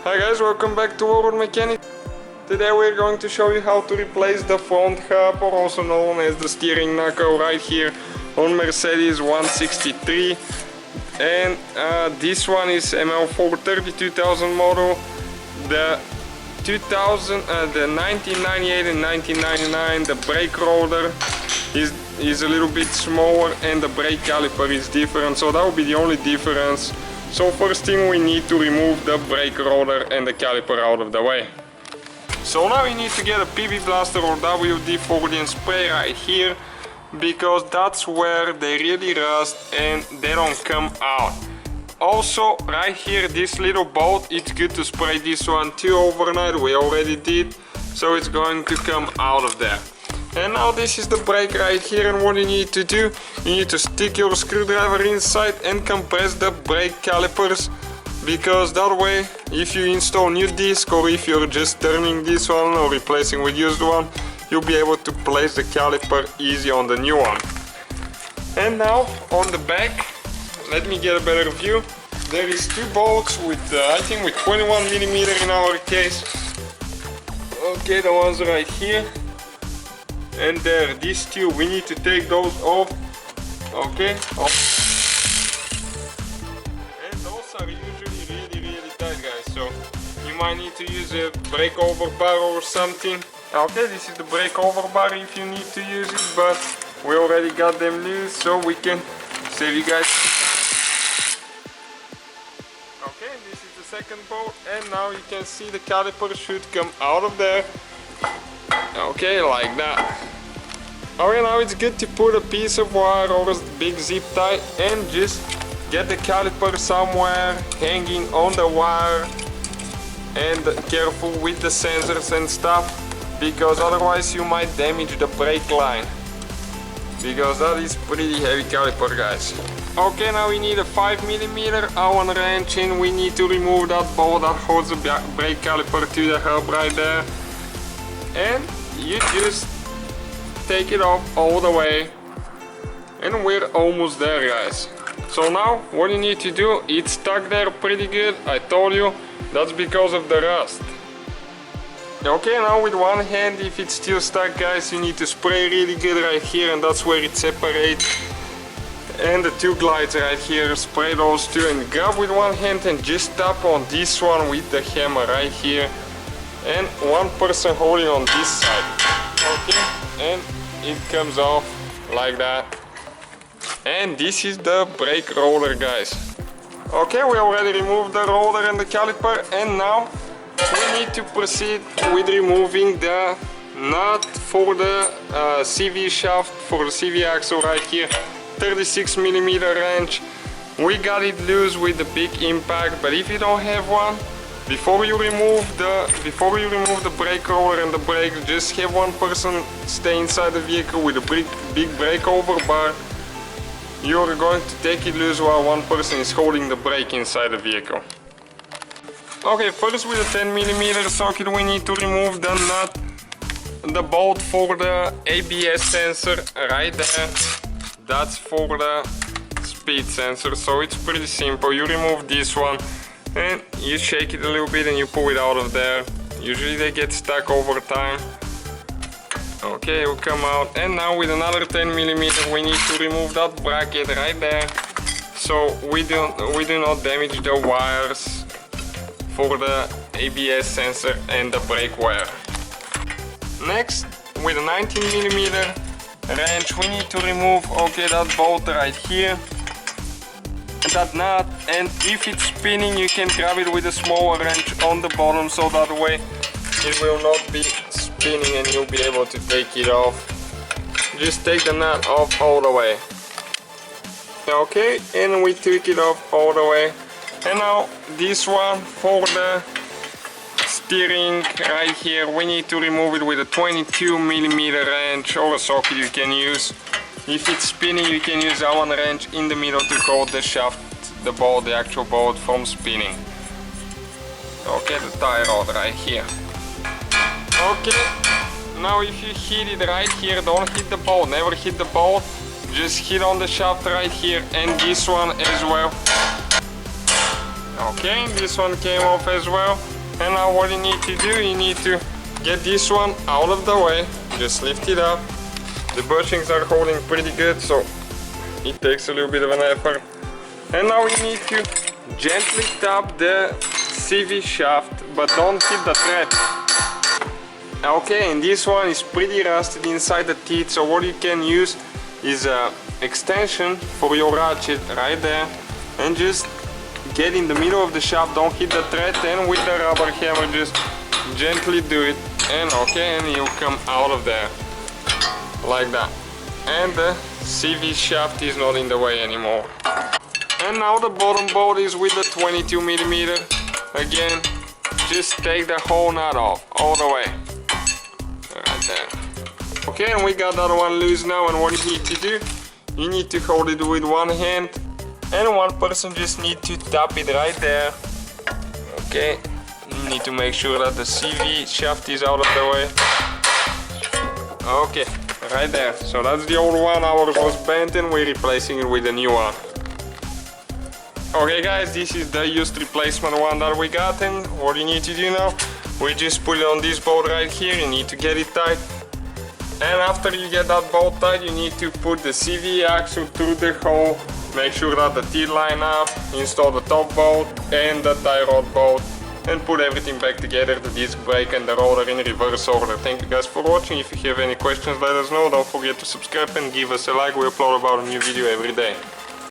Hi guys, welcome back to World Mechanic. Today we're going to show you how to replace the front hub, or also known as the steering knuckle, right here on Mercedes 163. And this one is ML430 2000 model. The 1998 and 1999, the brake rotor is a little bit smaller and the brake caliper is different, so that will be the only difference. So first thing, we need to remove the brake rotor and the caliper out of the way. So now you need to get a PB blaster or WD-40 and spray right here, because that's where they really rust and they don't come out. Also right here, this little bolt, it's good to spray this one too overnight. We already did, so it's going to come out of there. And now this is the brake right here, and what you need to do, you need to stick your screwdriver inside and compress the brake calipers, because that way, if you install new disc or if you're just turning this one or replacing with used one, you'll be able to place the caliper easy on the new one. And now on the back, let me get a better view. There is two bolts with I think with 21mm in our case. Okay, the ones right here. And there, these two, we need to take those off. Okay, and those are usually really tight, guys, so you might need to use a brake over bar or something. Okay, this is the brake over bar if you need to use it, but we already got them loose, so we can save you guys. Okay, this is the second bolt, and now you can see the caliper should come out of there. Okay, like that. Okay, now it's good to put a piece of wire or a big zip tie and just get the caliper somewhere hanging on the wire, and careful with the sensors and stuff, because otherwise you might damage the brake line, because that is pretty heavy caliper, guys. Okay, now we need a 5mm Allen wrench, and we need to remove that bolt that holds the brake caliper to the hub right there. And you just take it off all the way, and we're almost there, guys. So now what you need to do, it's stuck there pretty good. I told you, that's because of the rust. Okay, now with one hand, if it's still stuck, guys, you need to spray really good right here, and that's where it separates. And the two glides right here, spray those two and grab with one hand and just tap on this one with the hammer right here, and one person holding on this side. Okay, and it comes off like that. And this is the brake rotor, guys. Okay, we already removed the rotor and the caliper, and now we need to proceed with removing the nut for the CV shaft, for the CV axle right here. 36mm wrench. We got it loose with the big impact, but if you don't have one, before you remove the brake rotor and the brake, just have one person stay inside the vehicle with a big brake over bar. You're going to take it loose while one person is holding the brake inside the vehicle. Okay, first with a 10mm socket, we need to remove the nut, the bolt for the ABS sensor right there. That's for the speed sensor, so it's pretty simple. You remove this one and you shake it a little bit and you pull it out of there. Usually they get stuck over time. Okay, it will come out. And now with another 10mm we need to remove that bracket right there, so we do not damage the wires for the ABS sensor and the brake wire. Next, with a 19mm wrench, we need to remove, okay, that bolt right here, that nut, and if it's spinning you can grab it with a smaller wrench on the bottom, so that way it will not be spinning and you'll be able to take it off. Just take the nut off all the way. Okay, and we took it off all the way. And now this one for the steering right here, we need to remove it with a 22mm wrench or a socket you can use. If it's spinning, you can use Allen wrench in the middle to hold the shaft, the bolt, the actual bolt from spinning. Okay, the tie rod right here. Okay, now if you hit it right here, don't hit the bolt, never hit the bolt, just hit on the shaft right here, and this one as well. Okay, this one came off as well. And now what you need to do, you need to get this one out of the way. Just lift it up. The bushings are holding pretty good, so it takes a little bit of an effort. And now you need to gently tap the CV shaft, but don't hit the thread. Okay, and this one is pretty rusted inside the teeth, so what you can use is an extension for your ratchet right there, and just get in the middle of the shaft, don't hit the thread, and with the rubber hammer just gently do it, and okay, and you come out of there like that, and the CV shaft is not in the way anymore. And now the bottom bolt is with the 22mm. Again, just take the whole nut off all the way right there. Okay, and we got that one loose now, and what you need to do, you need to hold it with one hand, and one person just need to tap it right there. Okay, you need to make sure that the CV shaft is out of the way. Okay, right there. So that's the old one, ours was bent, and we're replacing it with a new one. Okay guys, this is the used replacement one that we got, and what you need to do now, we just put it on this bolt right here. You need to get it tight, and after you get that bolt tight, you need to put the CV axle through the hole, make sure that the teeth line up, install the top bolt and the tie rod bolt, and put everything back together, the disc brake and the rotor in reverse order. Thank you guys for watching. If you have any questions, let us know. Don't forget to subscribe and give us a like. We upload about a new video every day.